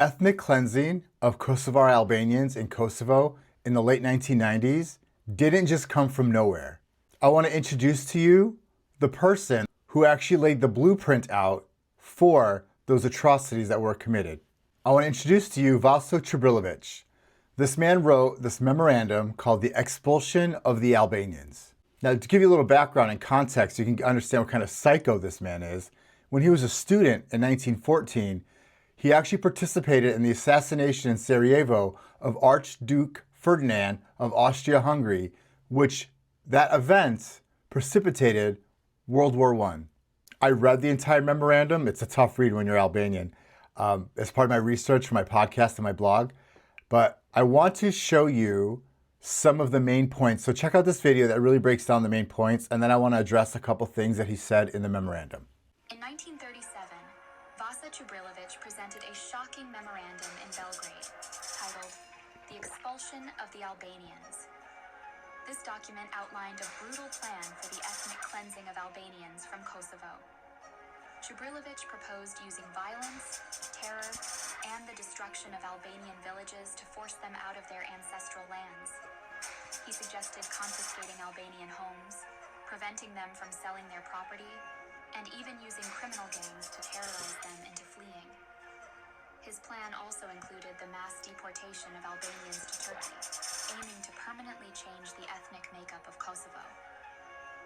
Ethnic cleansing of Kosovar Albanians in Kosovo in the late 1990s didn't just come from nowhere. I want to introduce to you the person who actually laid the blueprint out for those atrocities that were committed. I want to introduce to you Vaso Čubrilović. This man wrote this memorandum called the Expulsion of the Albanians. Now, to give you a little background and context, you can understand what kind of psycho this man is. When he was a student in 1914, he actually participated in the assassination in Sarajevo of Archduke Ferdinand of Austria-Hungary, which that event precipitated World War I. I read the entire memorandum. It's a tough read when you're Albanian. As part of my research for my podcast and my blog. But I want to show you some of the main points. So check out this video that really breaks down the main points, and then I want to address a couple things that he said in the memorandum. In 1937, Vaso Čubrilović presented a shocking memorandum in Belgrade titled The Expulsion of the Albanians. This document outlined a brutal plan for the ethnic cleansing of Albanians from Kosovo. Čubrilović proposed using violence, terror, and the destruction of Albanian villages to force them out of their ancestral lands. He suggested confiscating Albanian homes, preventing them from selling their property, and even using criminal gangs to terrorize them into fleeing. His plan also included the mass deportation of Albanians to Turkey, aiming to permanently change the ethnic makeup of Kosovo.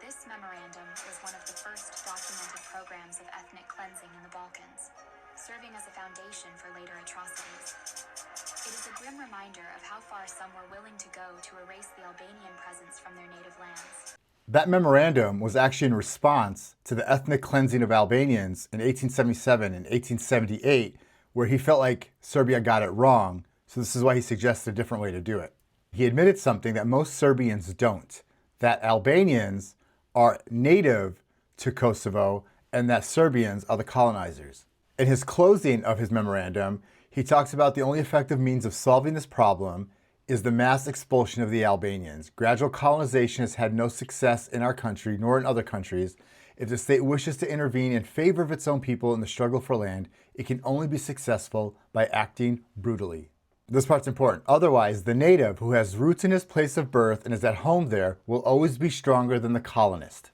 This memorandum was one of the first documented programs of ethnic cleansing in the Balkans, serving as a foundation for later atrocities. It is a grim reminder of how far some were willing to go to erase the Albanian presence from their native lands. That memorandum was actually in response to the ethnic cleansing of Albanians in 1877 and 1878, where he felt like Serbia got it wrong, so this is why he suggested a different way to do it. He admitted something that most Serbians don't, that Albanians are native to Kosovo and that Serbians are the colonizers. In his closing of his memorandum, he talks about the only effective means of solving this problem is the mass expulsion of the Albanians. Gradual colonization has had no success in our country nor in other countries. If the state wishes to intervene in favor of its own people in the struggle for land, it can only be successful by acting brutally. This part's important. Otherwise, the native who has roots in his place of birth and is at home there will always be stronger than the colonist.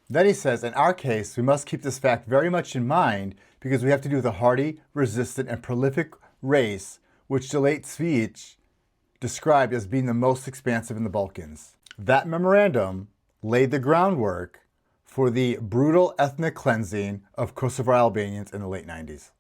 Then he says, in our case, we must keep this fact very much in mind because we have to do with a hardy, resistant, and prolific race, which Delayt Cvijić described as being the most expansive in the Balkans. That memorandum laid the groundwork for the brutal ethnic cleansing of Kosovar Albanians in the late 90s.